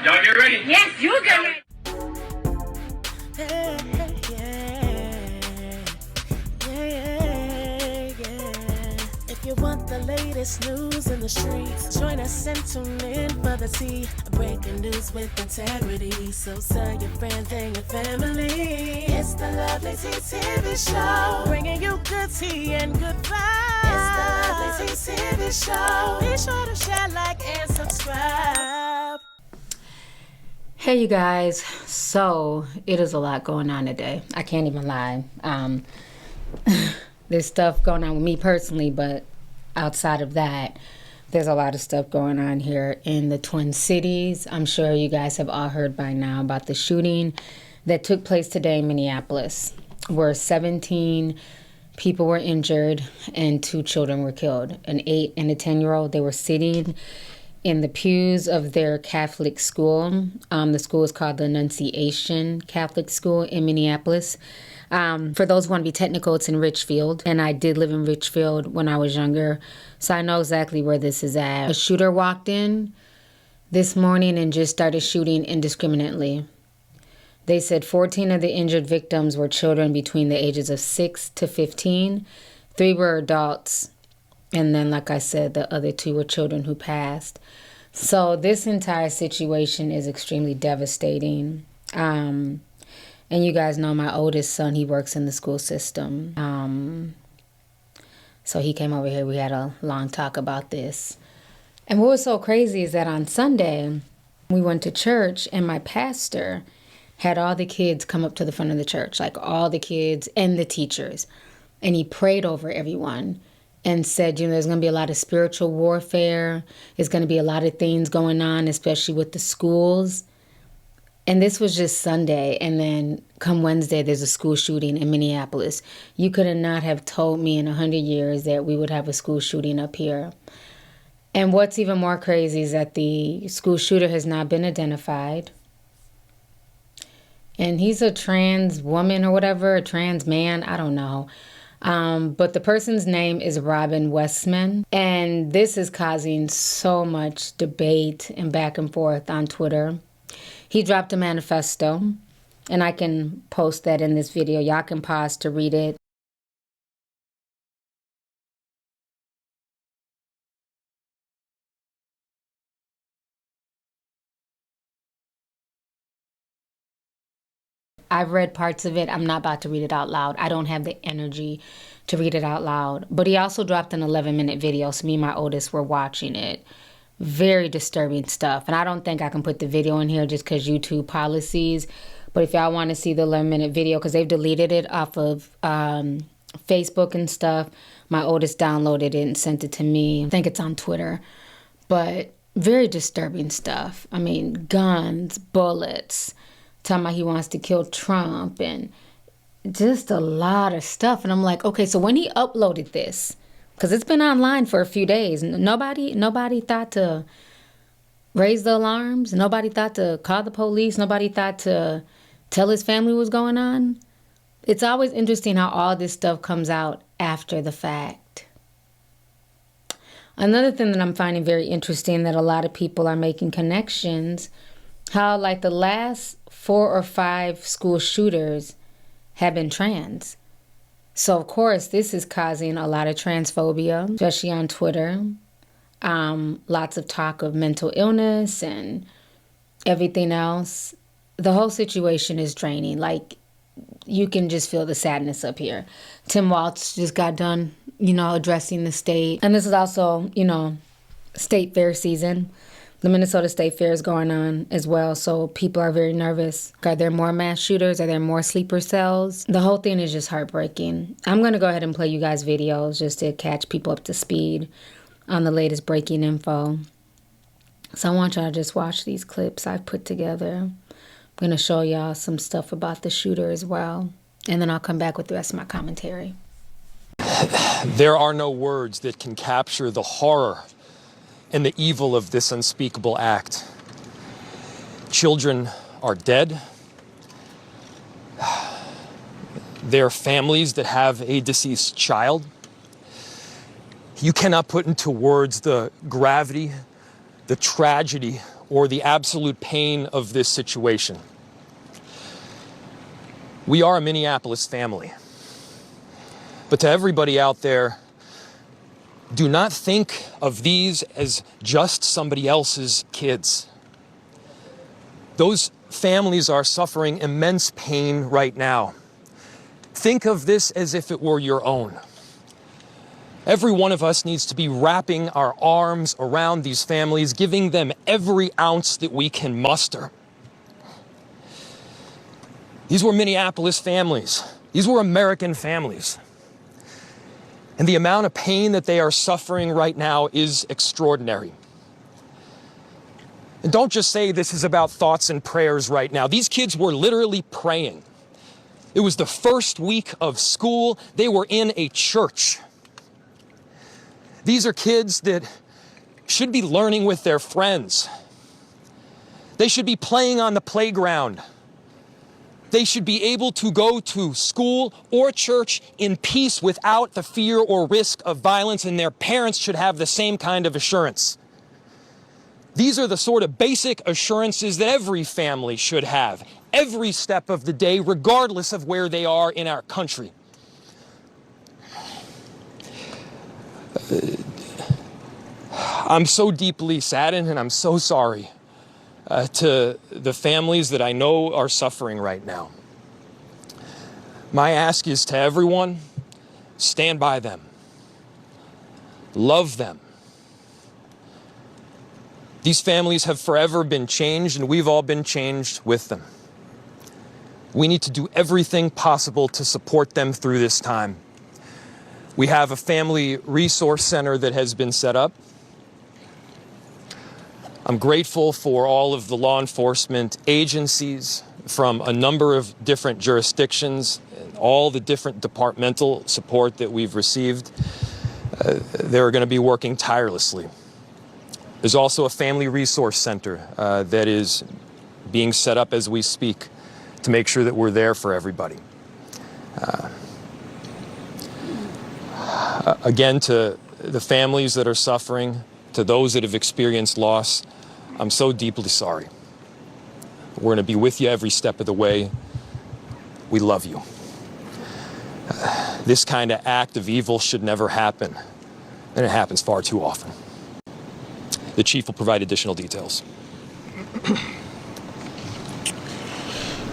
Y'all get ready? Yes, you get ready. If you want the latest news in the streets, join us and tune in for the tea. Breaking news with integrity. So tell your friends and your family. It's the Lovelyti TV show, bringing you good tea and good vibes. It's the Lovelyti TV show. Be sure to share, like, and subscribe. Hey you guys, so it is a lot going on today. I can't even lie. There's stuff going on with me personally, but outside of that, there's a lot of stuff going on here in the Twin Cities. I'm sure you guys have all heard by now about the shooting that took place today in Minneapolis, where 17 people were injured and 2 children were killed. An 8 and a 10-year-old, they were sitting in the pews of their Catholic school. The school is called the Annunciation Catholic School in Minneapolis. For those who want to be technical, it's in Richfield. And I did live in Richfield when I was younger, so I know exactly where this is at. A shooter walked in this morning and just started shooting indiscriminately. They said 14 of the injured victims were children between the ages of 6 to 15. 3 were adults. And then, like I said, the other 2 were children who passed. So this entire situation is extremely devastating. And you guys know my oldest son, he works in the school system. So he came over here. We had a long talk about this. And what was so crazy is that on Sunday, we went to church and my pastor had all the kids come up to the front of the church, like all the kids and the teachers. And he prayed over everyone and said, you know, there's going to be a lot of spiritual warfare. There's going to be a lot of things going on, especially with the schools. And this was just Sunday. And then come Wednesday, there's a school shooting in Minneapolis. You could not have told me in 100 years that we would have a school shooting up here. And what's even more crazy is that the school shooter has not been identified. And he's a trans woman or whatever, a trans man, I don't know. But the person's name is Robin Westman. And this is causing so much debate and back and forth on Twitter. He dropped a manifesto, and I can post that in this video. Y'all can pause to read it. I've read parts of it. I'm not about to read it out loud. I don't have the energy to read it out loud. But he also dropped an 11-minute video, so me and my oldest were watching it. Very disturbing stuff. And I don't think I can put the video in here just because YouTube policies. But if y'all want to see the 11-minute video, because they've deleted it off of Facebook and stuff, my oldest downloaded it and sent it to me. I think it's on Twitter. But very disturbing stuff. I mean, guns, bullets, talking about he wants to kill Trump and just a lot of stuff. And I'm like, okay, so when he uploaded this, because it's been online for a few days, nobody thought to raise the alarms. Nobody thought to call the police. Nobody thought to tell his family what's going on. It's always interesting how all this stuff comes out after the fact. Another thing that I'm finding very interesting, that a lot of people are making connections, how like the last 4 or 5 school shooters have been trans. So of course this is causing a lot of transphobia, especially on Twitter. Lots of talk of mental illness and everything else. The whole situation is draining. Like, you can just feel the sadness up here. Tim Walz just got done, addressing the state. And this is also, state fair season. The Minnesota State Fair is going on as well, so people are very nervous. Are there more mass shooters? Are there more sleeper cells? The whole thing is just heartbreaking. I'm going to go ahead and play you guys videos just to catch people up to speed on the latest breaking info. So I want y'all to just watch these clips I've put together. I'm going to show y'all some stuff about the shooter as well, and then I'll come back with the rest of my commentary. There are no words that can capture the horror and the evil of this unspeakable act. Children are dead. There are families that have a deceased child. You cannot put into words the gravity, the tragedy, or the absolute pain of this situation. We are a Minneapolis family. But to everybody out there, do not think of these as just somebody else's kids. Those families are suffering immense pain right now. Think of this as if it were your own. Every one of us needs to be wrapping our arms around these families, giving them every ounce that we can muster. These were Minneapolis families. These were American families. And the amount of pain that they are suffering right now is extraordinary. And don't just say this is about thoughts and prayers right now. These kids were literally praying. It was the first week of school. They were in a church. These are kids that should be learning with their friends. They should be playing on the playground. They should be able to go to school or church in peace without the fear or risk of violence, and their parents should have the same kind of assurance. These are the sort of basic assurances that every family should have, every step of the day, regardless of where they are in our country. I'm so deeply saddened, and I'm so sorry to the families that I know are suffering right now. My ask is to everyone, stand by them. Love them. These families have forever been changed, and we've all been changed with them. We need to do everything possible to support them through this time. We have a family resource center that has been set up. I'm grateful for all of the law enforcement agencies from a number of different jurisdictions, and all the different departmental support that we've received. They're going to be working tirelessly. There's also a family resource center that is being set up as we speak to make sure that we're there for everybody. Again, to the families that are suffering, to those that have experienced loss, I'm so deeply sorry. We're going to be with you every step of the way. We love you. This kind of act of evil should never happen, and it happens far too often. The chief will provide additional details.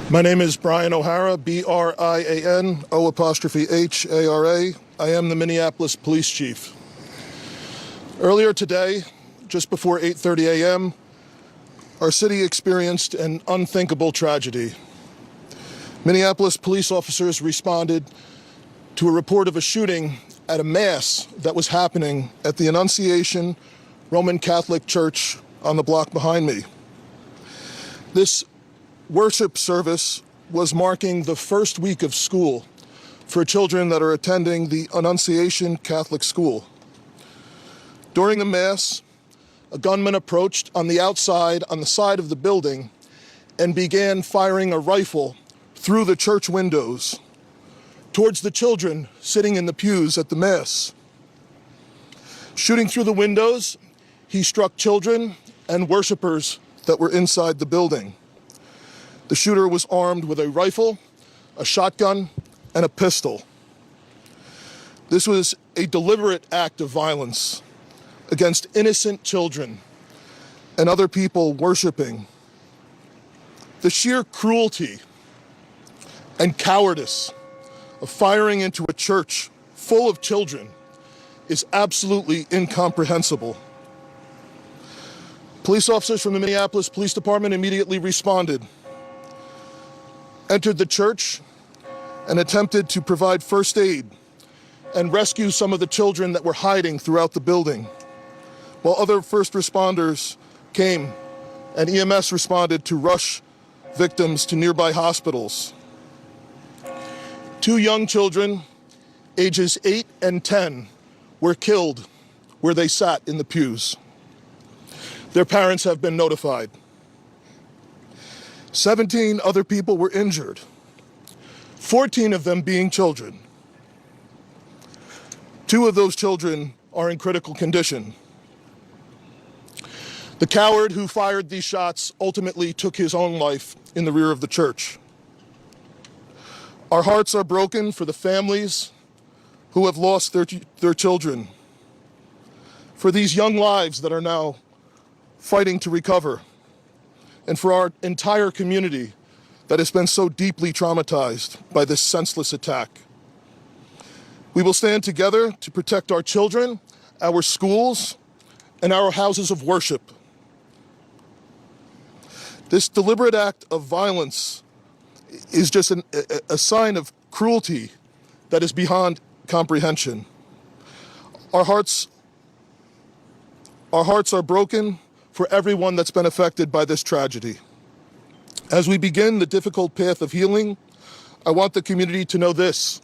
My name is Brian O'Hara, BRIAN_OHARA. I am the Minneapolis Police Chief. Earlier today, just before 8:30 a.m., our city experienced an unthinkable tragedy. Minneapolis police officers responded to a report of a shooting at a mass that was happening at the Annunciation Roman Catholic Church on the block behind me. This worship service was marking the first week of school for children that are attending the Annunciation Catholic School. During the Mass, a gunman approached on the outside, on the side of the building, and began firing a rifle through the church windows towards the children sitting in the pews at the Mass. Shooting through the windows, he struck children and worshipers that were inside the building. The shooter was armed with a rifle, a shotgun, and a pistol. This was a deliberate act of violence against innocent children and other people worshiping. The sheer cruelty and cowardice of firing into a church full of children is absolutely incomprehensible. Police officers from the Minneapolis Police Department immediately responded, entered the church, and attempted to provide first aid and rescue some of the children that were hiding throughout the building, while other first responders came and EMS responded to rush victims to nearby hospitals. 2 young children, ages 8 and 10, were killed where they sat in the pews. Their parents have been notified. 17 other people were injured, 14 of them being children. 2 of those children are in critical condition. The coward who fired these shots ultimately took his own life in the rear of the church. Our hearts are broken for the families who have lost their children, for these young lives that are now fighting to recover, and for our entire community that has been so deeply traumatized by this senseless attack. We will stand together to protect our children, our schools, and our houses of worship. This deliberate act of violence is just a sign of cruelty that is beyond comprehension. Our hearts are broken for everyone that's been affected by this tragedy. As we begin the difficult path of healing, I want the community to know this,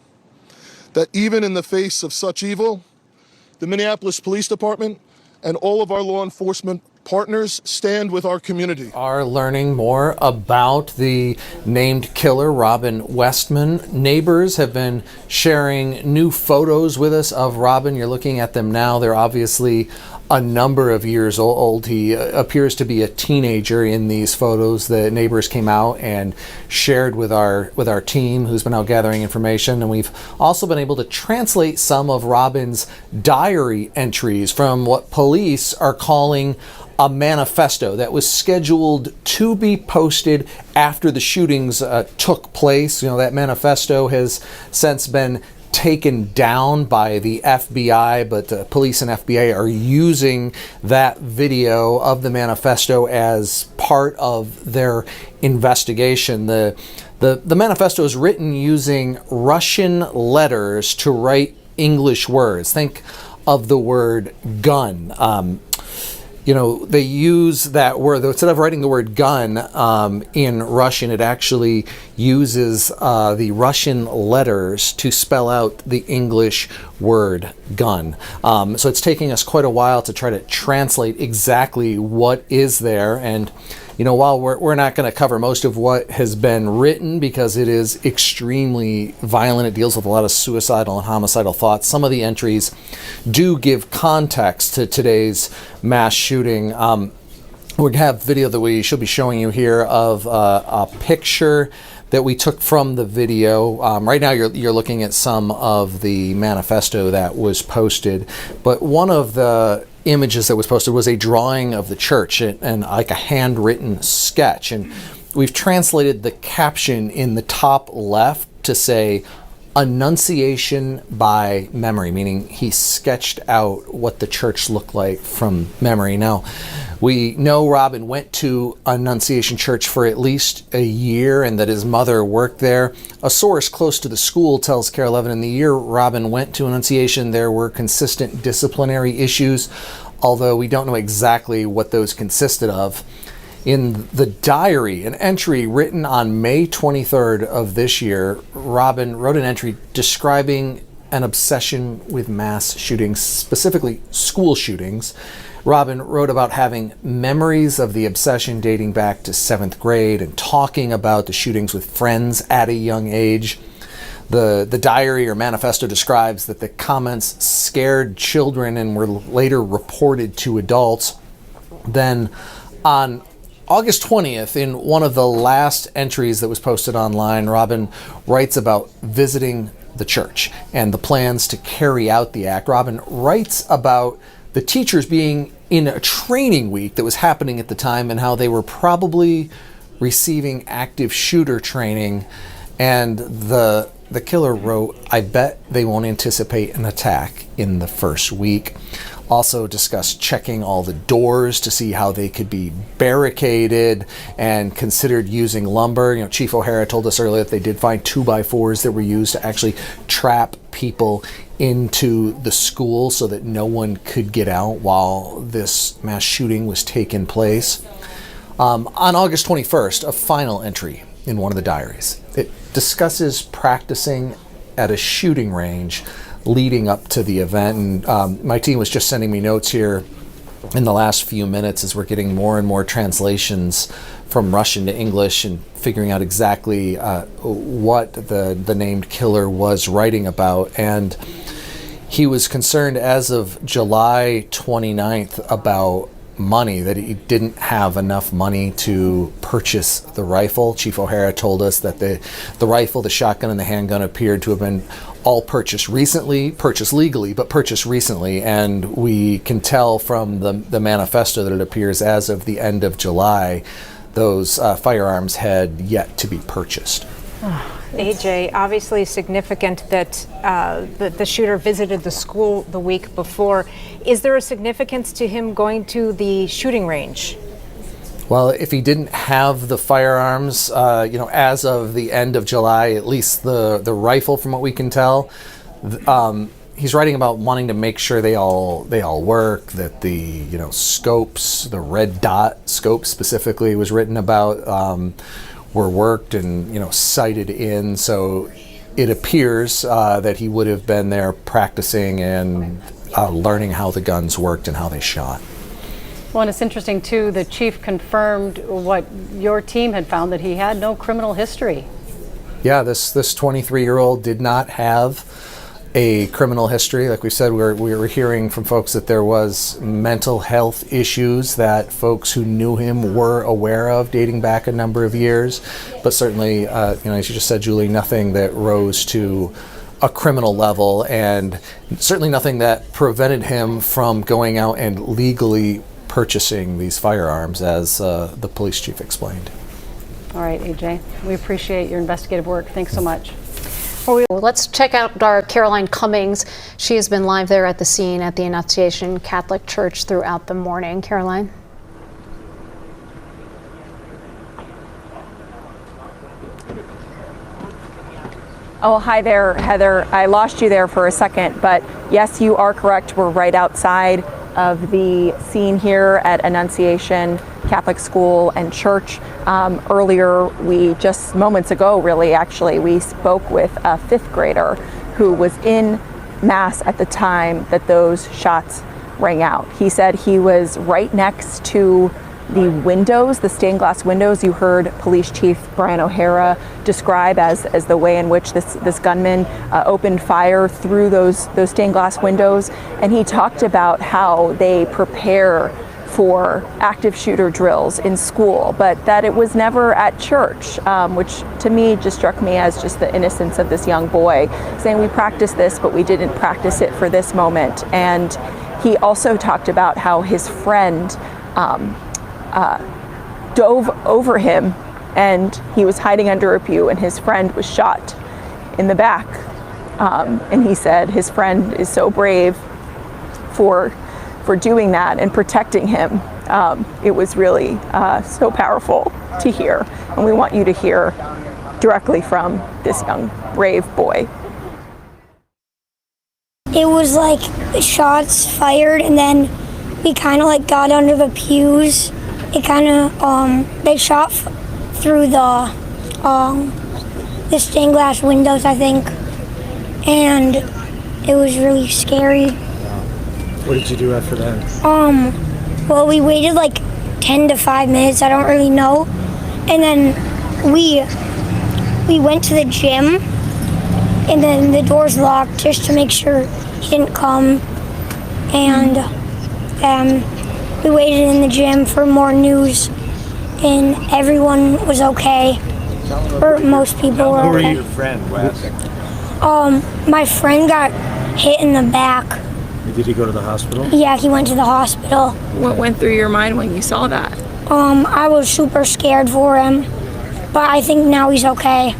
that even in the face of such evil, the Minneapolis Police Department and all of our law enforcement partners stand with our community. Are learning more about the named killer, Robin Westman. Neighbors have been sharing new photos with us of Robin. You're looking at them now. They're obviously a number of years old. He appears to be a teenager in these photos. The neighbors came out and shared with our team who's been out gathering information, and we've also been able to translate some of Robin's diary entries from what police are calling a manifesto that was scheduled to be posted after the shootings took place. You know, that manifesto has since been taken down by the FBI, but the police and FBI are using that video of the manifesto as part of their investigation. The manifesto is written using Russian letters to write English words. Think of the word gun. They use that word, instead of writing the word gun in Russian, it actually uses the Russian letters to spell out the English word gun. So it's taking us quite a while to try to translate exactly what is there. And while we're not going to cover most of what has been written because it is extremely violent, it deals with a lot of suicidal and homicidal thoughts, some of the entries do give context to today's mass shooting. We have video that we should be showing you here of a picture that we took from the video. Right now you're looking at some of the manifesto that was posted, but one of the images that was posted was a drawing of the church and like a handwritten sketch, and we've translated the caption in the top left to say Annunciation by memory, meaning he sketched out what the church looked like from memory. Now, we know Robin went to Annunciation Church for at least a year and that his mother worked there. A source close to the school tells KARE 11 in the year Robin went to Annunciation, there were consistent disciplinary issues, although we don't know exactly what those consisted of. In the diary, an entry written on May 23rd of this year, Robin wrote an entry describing an obsession with mass shootings, specifically school shootings. Robin wrote about having memories of the obsession dating back to 7th grade and talking about the shootings with friends at a young age. The diary or manifesto describes that the comments scared children and were later reported to adults. Then on August 20th, in one of the last entries that was posted online, Robin writes about visiting the church and the plans to carry out the act. Robin writes about the teachers being in a training week that was happening at the time and how they were probably receiving active shooter training. And the killer wrote, "I bet they won't anticipate an attack in the first week." Also discussed checking all the doors to see how they could be barricaded and considered using lumber. Chief O'Hara told us earlier that they did find 2x4s that were used to actually trap people into the school so that no one could get out while this mass shooting was taking place. On August 21st, a final entry in one of the diaries. It discusses practicing at a shooting range leading up to the event. And my team was just sending me notes here in the last few minutes as we're getting more and more translations from Russian to English and figuring out exactly what the named killer was writing about. And he was concerned as of July 29th about money, that he didn't have enough money to purchase the rifle. Chief O'Hara told us that the rifle, the shotgun, and the handgun appeared to have been all purchased legally, but purchased recently. And we can tell from the manifesto that it appears as of the end of July, those firearms had yet to be purchased. AJ, obviously significant that the shooter visited the school the week before. Is there a significance to him going to the shooting range? Well, if he didn't have the firearms, as of the end of July, at least the rifle, from what we can tell, he's writing about wanting to make sure they all work. That the scopes, the red dot scope specifically, was written about. Were worked and sighted in, so it appears that he would have been there practicing and learning how the guns worked and how they shot. Well, and it's interesting too, the chief confirmed what your team had found, that he had no criminal history. Yeah, this 23-year-old did not have a criminal history. Like we said, we were hearing from folks that there was mental health issues that folks who knew him were aware of dating back a number of years. But certainly, as you just said, Julie, nothing that rose to a criminal level, and certainly nothing that prevented him from going out and legally purchasing these firearms, as the police chief explained. All right, AJ, we appreciate your investigative work. Thanks so much. Let's check out our Caroline Cummings. She has been live there at the scene at the Annunciation Catholic Church throughout the morning. Caroline? Oh, hi there, Heather. I lost you there for a second, but yes, you are correct. We're right outside of the scene here at Annunciation Catholic School and Church. Earlier, just moments ago, we spoke with a fifth grader who was in Mass at the time that those shots rang out. He said he was right next to the windows, the stained glass windows you heard Police Chief Brian O'Hara describe as the way in which this gunman opened fire through those stained glass windows. And he talked about how they prepare for active shooter drills in school, but that it was never at church, which to me just struck me as just the innocence of this young boy, saying we practiced this, but we didn't practice it for this moment. And he also talked about how his friend dove over him, and he was hiding under a pew, and his friend was shot in the back. And he said his friend is so brave for doing that and protecting him. It was really so powerful to hear, and we want you to hear directly from this young, brave boy. It was like shots fired, and then we kind of like got under the pews. It kind of, they shot through the stained glass windows, I think, and it was really scary. What did you do after that? Well, we waited like 10 to 5 minutes, I don't really know, and then we went to the gym, and then the doors locked just to make sure he didn't come, and we waited in the gym for more news, and everyone was okay, or most people were okay. Who were your friend, Wes? My friend got hit in the back. Did he go to the hospital? Yeah, he went to the hospital. What went through your mind when you saw that? I was super scared for him, but I think now he's okay.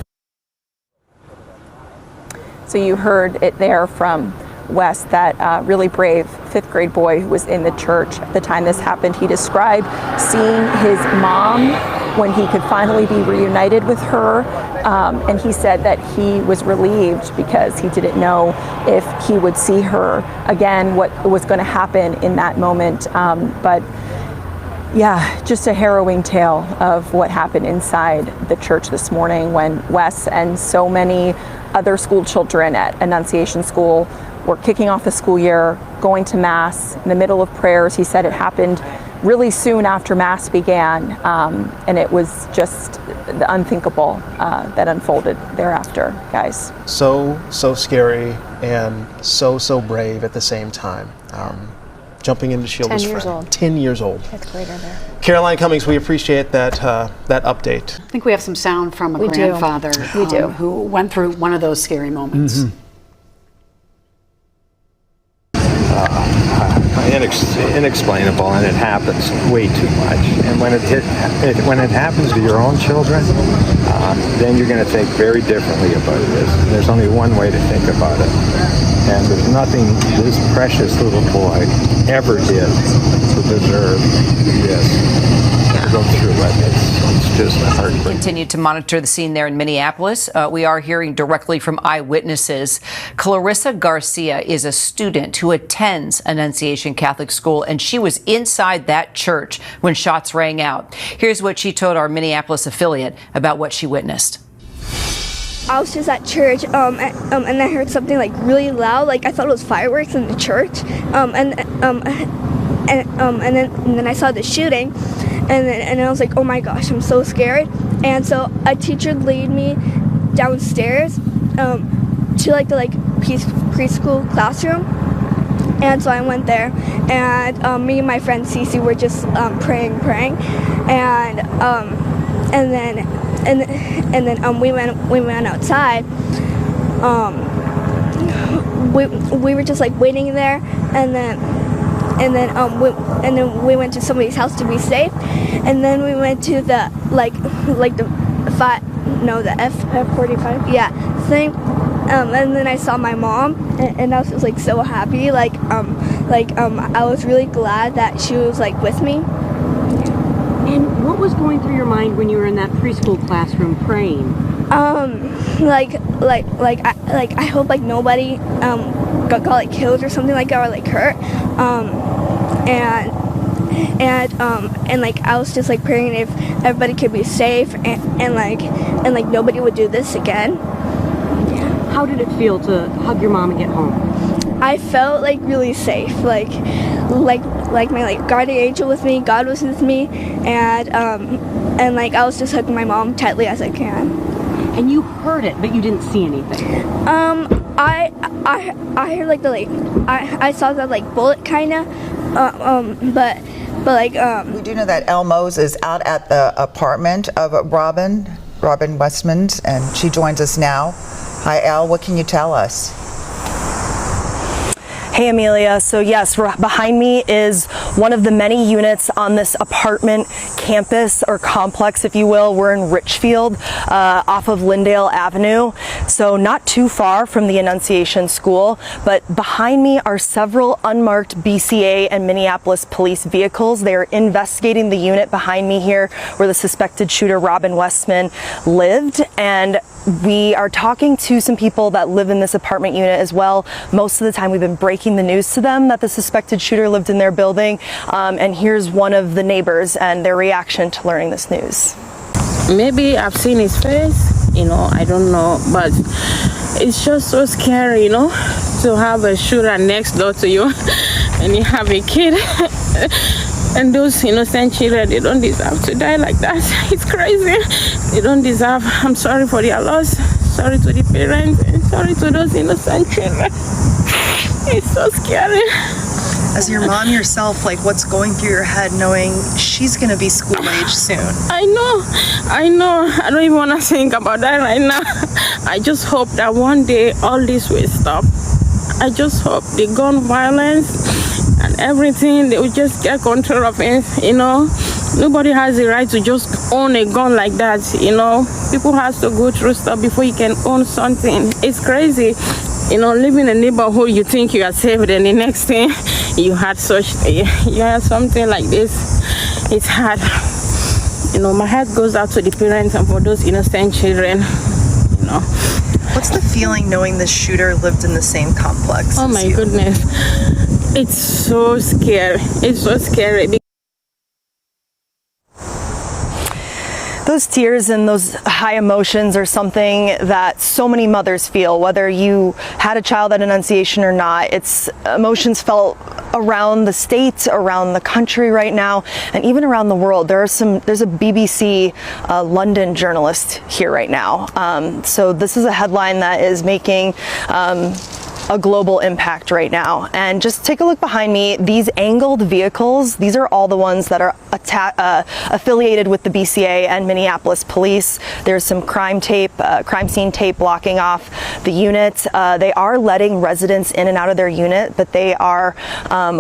So you heard it there from Wes, that really brave fifth grade boy who was in the church at the time this happened. He described seeing his mom when he could finally be reunited with her, and he said that he was relieved because he didn't know if he would see her again, what was going to happen in that moment. But yeah, just a harrowing tale of what happened inside the church this morning when Wes and so many other school children at Annunciation School were kicking off the school year, going to Mass in the middle of prayers. He said it happened really soon after Mass began, and it was just the unthinkable that unfolded thereafter, guys. So scary and so brave at the same time. jumping into shield 10 his years friend. old. 10 years old. 5th grader there. Caroline Cummings, we appreciate that update. I think we have some sound from a We do. grandfather We do. who went through one of those scary moments. Inexplainable, and it happens way too much. And when it happens to your own children, then you're going to think very differently about this. And there's only one way to think about it, and there's nothing this precious little boy ever did to deserve this. To go through it, it's just heartbreaking. Continue to monitor the scene there in Minneapolis. We are hearing directly from eyewitnesses. Clarissa Garcia is a student who attends Annunciation Catholic School, and she was inside that church when shots rang out. Here's what she told our Minneapolis affiliate about what she witnessed. I was just at church, and I heard something like really loud, like I thought it was fireworks in the church, and then I saw the shooting. And I was like, oh my gosh, I'm so scared. And so a teacher led me downstairs to like the preschool classroom. And so I went there, and me and my friend Cece were just praying, and then we went outside. We were just like waiting there, and then we went to somebody's house to be safe, and then we went to the F-45 thing, and then I saw my mom, and I was just like so happy, I was really glad that she was like with me. And what was going through your mind when you were in that preschool classroom praying? I hope like nobody got like killed or something like that, or like hurt. And like I was just like praying if everybody could be safe, and like nobody would do this again. How did it feel to hug your mom and get home? I felt like really safe, like my guardian angel with me, God was with me, and like I was just hugging my mom tightly as I can. And you heard it, but you didn't see anything. I heard like I saw that like bullet kinda, but like we do know that Elle Mose is out at the apartment of Robin Westman, and she joins us now. Hi, Elle. What can you tell us? Hey, Amelia. So yes, behind me is one of the many units on this apartment campus or complex, if you will. We're in Richfield, off of Lyndale Avenue. So not too far from the Annunciation School, but behind me are several unmarked BCA and Minneapolis police vehicles. They are investigating the unit behind me here where the suspected shooter Robin Westman lived, and we are talking to some people that live in this apartment unit as well. Most of the time we've been breaking the news to them that the suspected shooter lived in their building, and here's one of the neighbors and their reaction to learning this news. Maybe I've seen his face, I don't know, but it's just so scary, to have a shooter next door to you and you have a kid. And those innocent children, they don't deserve to die like that. It's crazy. They don't deserve. I'm sorry for their loss. Sorry to the parents, and sorry to those innocent children. It's so scary. As your mom yourself, what's going through your head knowing she's going to be school age soon? I know. I don't even want to think about that right now. I just hope that one day all this will stop. I just hope the gun violence and everything, they will just get control of it, Nobody has the right to just own a gun like that, People have to go through stuff before you can own something. It's crazy. Living in a neighborhood, you think you are safe, and the next thing you had something like this. It's hard. My heart goes out to the parents and for those innocent children, What's the feeling knowing the shooter lived in the same complex? Oh my goodness. It's so scary. It's so scary. Those tears and those high emotions are something that so many mothers feel, whether you had a child at Annunciation or not. It's emotions felt around the state, around the country right now, and even around the world. There's a BBC London journalist here right now. So this is a headline that is making a global impact right now. And just take a look behind me. These angled vehicles, these are all the ones that are affiliated with the BCA and Minneapolis Police. There's some crime scene tape blocking off the unit. They are letting residents in and out of their unit, but they are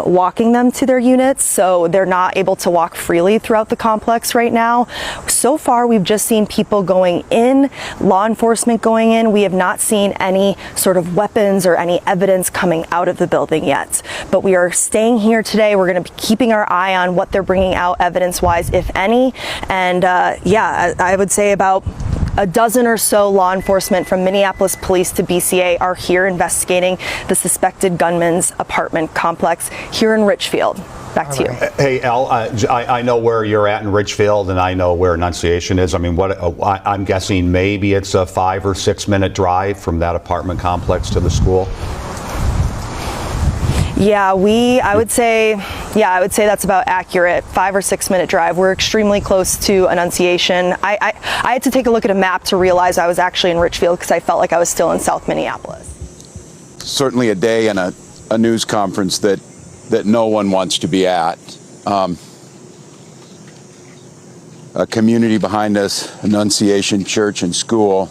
walking them to their units, so they're not able to walk freely throughout the complex right now. So far, we've just seen people going in, law enforcement going in. We have not seen any sort of weapons or any evidence coming out of the building yet. But we are staying here today. We're going to be keeping our eye on what they're bringing out evidence-wise, if any. And yeah, I would say about a dozen or so law enforcement from Minneapolis Police to BCA are here investigating the suspected gunman's apartment complex here in Richfield. Back to you. Hey, Al, I know where you're at in Richfield, and I know where Annunciation is. I mean, I'm guessing maybe it's a 5 or 6 minute drive from that apartment complex to the school. Yeah, I would say that's about accurate. 5 or 6 minute drive. We're extremely close to Annunciation. I had to take a look at a map to realize I was actually in Richfield because I felt like I was still in South Minneapolis. Certainly a day and a news conference that no one wants to be at. A community behind us, Annunciation Church and School,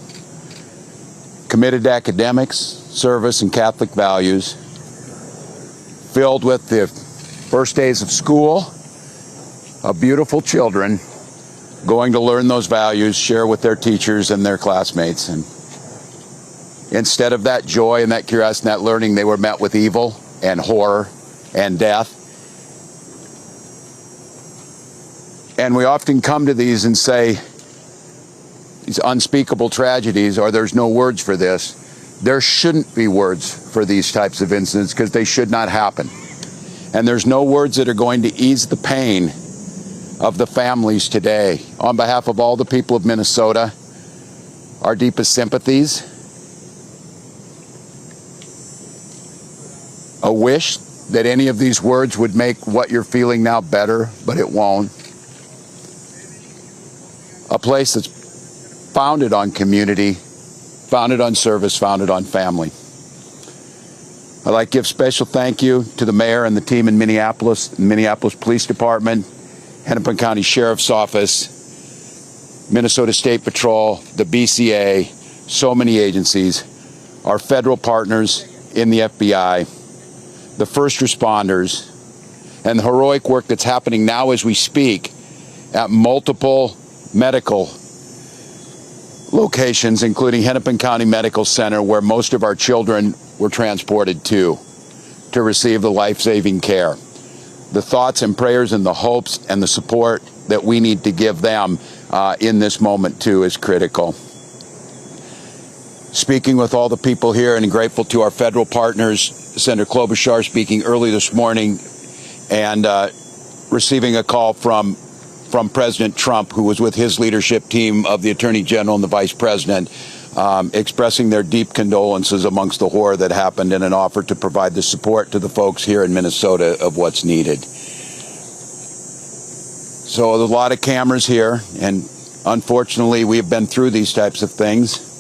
committed to academics, service, and Catholic values, filled with the first days of school of beautiful children going to learn those values, share with their teachers and their classmates. And instead of that joy and that curiosity and that learning, they were met with evil and horror and death. And we often come to these and say, these unspeakable tragedies, or there's no words for this. There shouldn't be words for these types of incidents because they should not happen. And there's no words that are going to ease the pain of the families today. On behalf of all the people of Minnesota, our deepest sympathies. A wish that any of these words would make what you're feeling now better, but it won't. A place that's founded on community, founded on service, founded on family. I'd like to give special thank you to the mayor and the team in Minneapolis, Minneapolis Police Department, Hennepin County Sheriff's Office, Minnesota State Patrol, the BCA, so many agencies, our federal partners in the FBI, the first responders, and the heroic work that's happening now as we speak at multiple medical locations, including Hennepin County Medical Center, where most of our children were transported to receive the life-saving care. The thoughts and prayers and the hopes and the support that we need to give them in this moment, too, is critical. Speaking with all the people here and grateful to our federal partners, Senator Klobuchar speaking early this morning and receiving a call from President Trump, who was with his leadership team of the Attorney General and the Vice President, expressing their deep condolences amongst the horror that happened and an offer to provide the support to the folks here in Minnesota of what's needed. So there's a lot of cameras here, and unfortunately we have been through these types of things.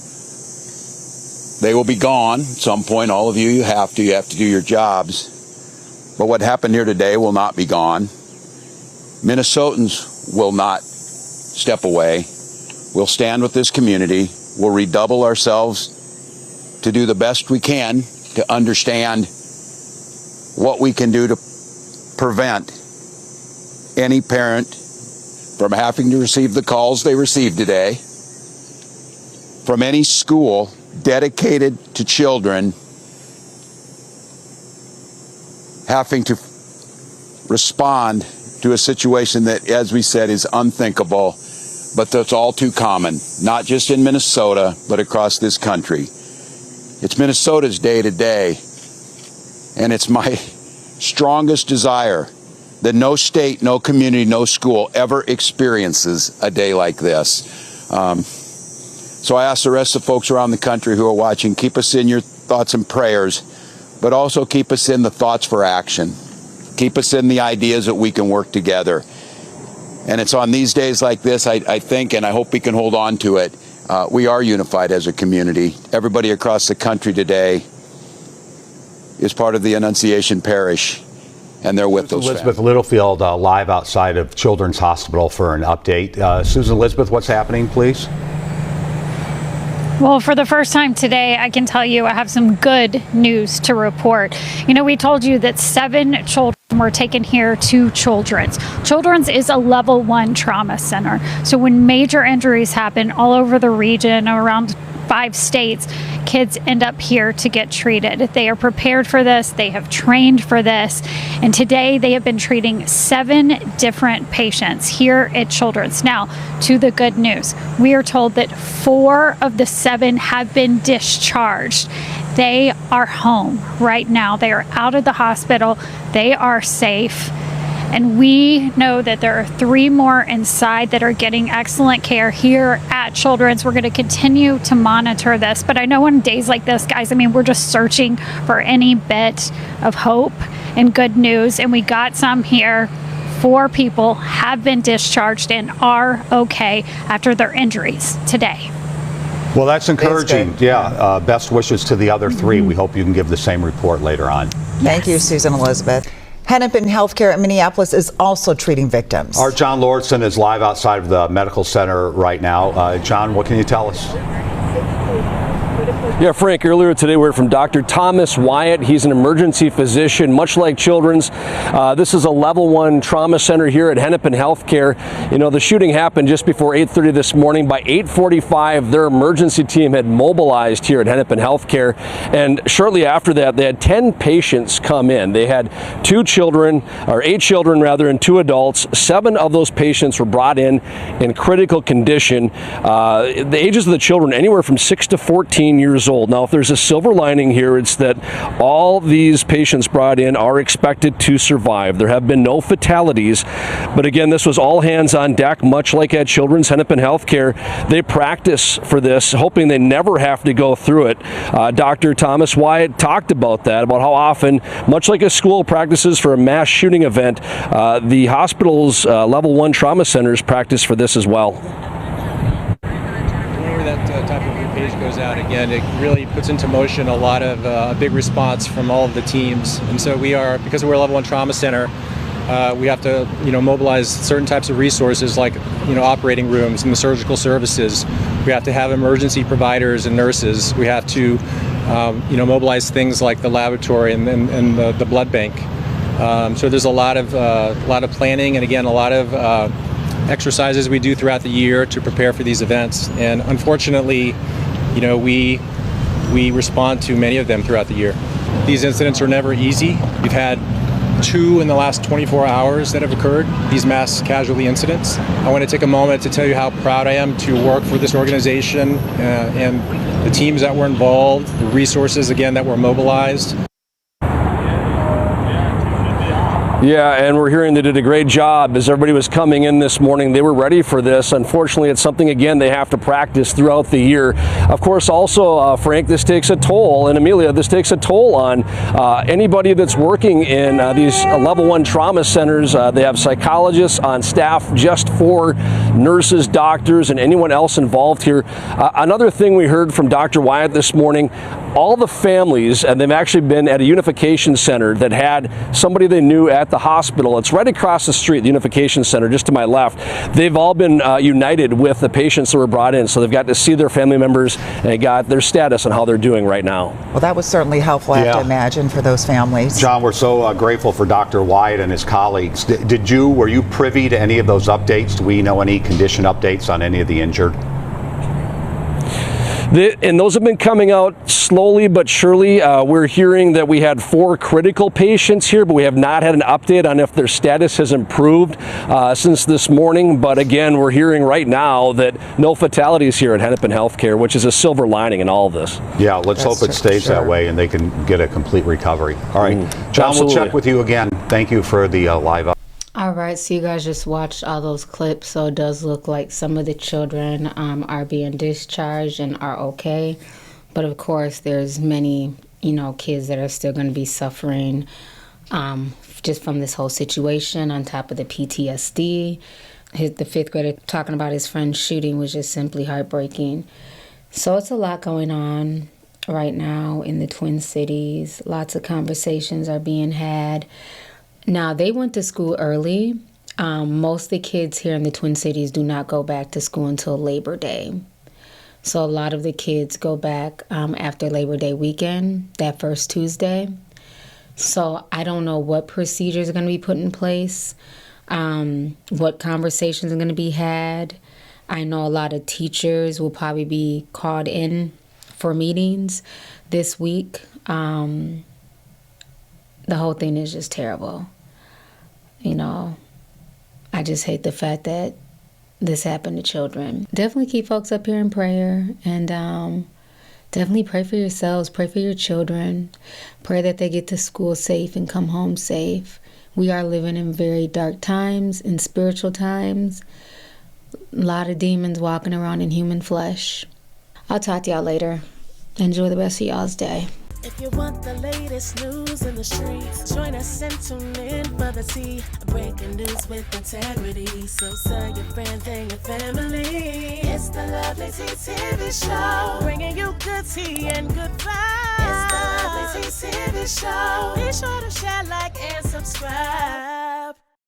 They will be gone at some point. All of you have to do your jobs. But what happened here today will not be gone. Minnesotans will not step away. We'll stand with this community. We'll redouble ourselves to do the best we can to understand what we can do to prevent any parent from having to receive the calls they received today, from any school dedicated to children having to respond to a situation that, as we said, is unthinkable, but that's all too common, not just in Minnesota, but across this country. It's Minnesota's day today, and it's my strongest desire that no state, no community, no school ever experiences a day like this. So I ask the rest of the folks around the country who are watching, keep us in your thoughts and prayers, but also keep us in the thoughts for action. Keep us in the ideas that we can work together. And it's on these days like this, I think, and I hope we can hold on to it. We are unified as a community. Everybody across the country today is part of the Annunciation Parish, and they're with those Elizabeth families. Littlefield live outside of Children's Hospital for an update. Susan Elizabeth, what's happening, please? Well, for the first time today, I can tell you I have some good news to report. You know, we told you that 7 children were taken here to Children's. Children's is a level 1 trauma center. So when major injuries happen all over the region, around 5 states, kids end up here to get treated. They are prepared for this. They have trained for this. And today they have been treating 7 different patients here at Children's. Now, to the good news, we are told that 4 of the 7 have been discharged. They are home right now. They are out of the hospital. They are safe. And we know that there are 3 more inside that are getting excellent care here at Children's. We're going to continue to monitor this. But I know on days like this, guys, I mean, we're just searching for any bit of hope and good news. And we got some here. 4 people have been discharged and are okay after their injuries today. Well, that's encouraging. Yeah. Best wishes to the other 3. We hope you can give the same report later on. Thank you, Susan Elizabeth. Hennepin Healthcare in Minneapolis is also treating victims. Our John Lordson is live outside of the medical center right now. John, what can you tell us? Yeah, Frank, earlier today we heard from Dr. Thomas Wyatt. He's an emergency physician, much like Children's. This is a level 1 trauma center here at Hennepin Healthcare. You know, the shooting happened just before 8:30 this morning. By 8:45, their emergency team had mobilized here at Hennepin Healthcare. And shortly after that, they had 10 patients come in. They had 8 children and 2 adults. 7 of those patients were brought in critical condition. The ages of the children, anywhere from 6 to 14 years old. Now, if there's a silver lining here, it's that all these patients brought in are expected to survive. There have been no fatalities. But again, this was all hands on deck, much like at Children's Hennepin Healthcare. They practice for this, hoping they never have to go through it. Dr. Thomas Wyatt talked about that, about how often, much like a school practices for a mass shooting event, the hospital's level 1 trauma centers practice for this as well. Whenever that type of page goes out again, it really puts into motion a lot of a big response from all of the teams. And so we are, because we're a level 1 trauma center, we have to, mobilize certain types of resources like, operating rooms and the surgical services. We have to have emergency providers and nurses. We have to, mobilize things like the laboratory and the blood bank. So there's a lot of planning, and again, a lot of exercises we do throughout the year to prepare for these events. And unfortunately, we respond to many of them throughout the year. These incidents are never easy. We've had 2 in the last 24 hours that have occurred, these mass casualty incidents. I want to take a moment to tell you how proud I am to work for this organization and the teams that were involved, the resources, again, that were mobilized. Yeah, and we're hearing they did a great job as everybody was coming in this morning. They were ready for this. Unfortunately, it's something, again, they have to practice throughout the year. Of course, also, Frank, this takes a toll, and Amelia, this takes a toll on anybody that's working in these level 1 trauma centers. They have psychologists on staff just for nurses, doctors, and anyone else involved here. Another thing we heard from Dr. Wyatt this morning, all the families, and they've actually been at a unification center that had somebody they knew at the hospital. It's right across the street, the unification center, just to my left. They've all been united with the patients that were brought in, so they've got to see their family members and got their status and how they're doing right now. Well, that was certainly helpful, I have to imagine, for those families. John, we're so grateful for Dr. Wyatt and his colleagues. Were you privy to any of those updates? Do we know any condition updates on any of the injured? And those have been coming out slowly but surely. We're hearing that we had 4 critical patients here, but we have not had an update on if their status has improved since this morning. But again, we're hearing right now that no fatalities here at Hennepin Healthcare, which is a silver lining in all of this. Yeah, let's hope it stays that way and they can get a complete recovery. All right, John, absolutely. We'll check with you again. Thank you for the live update. All right, so you guys just watched all those clips, so it does look like some of the children are being discharged and are okay. But of course, there's many, kids that are still going to be suffering just from this whole situation on top of the PTSD. The 5th grader talking about his friend's shooting was just simply heartbreaking. So it's a lot going on. right now in the Twin Cities. Lots of conversations are being had. Now, they went to school early. Most of the kids here in the Twin Cities do not go back to school until Labor Day. So a lot of the kids go back after Labor Day weekend, that first Tuesday. So I don't know what procedures are going to be put in place, what conversations are going to be had. I know a lot of teachers will probably be called in for meetings this week. The whole thing is just terrible. You know, I just hate the fact that this happened to children. Definitely keep folks up here in prayer, and definitely pray for yourselves, pray for your children, pray that they get to school safe and come home safe. We are living in very dark times, in spiritual times. A lot of demons walking around in human flesh. I'll talk to y'all later. Enjoy the rest of y'all's day. If you want the latest news in the streets, join us and tune in for the tea. Breaking news with integrity. So tell your friends and your family. It's the Lovelyti TV show, bringing you good tea and good vibes. It's the Lovelyti TV show. Be sure to share, like, and subscribe.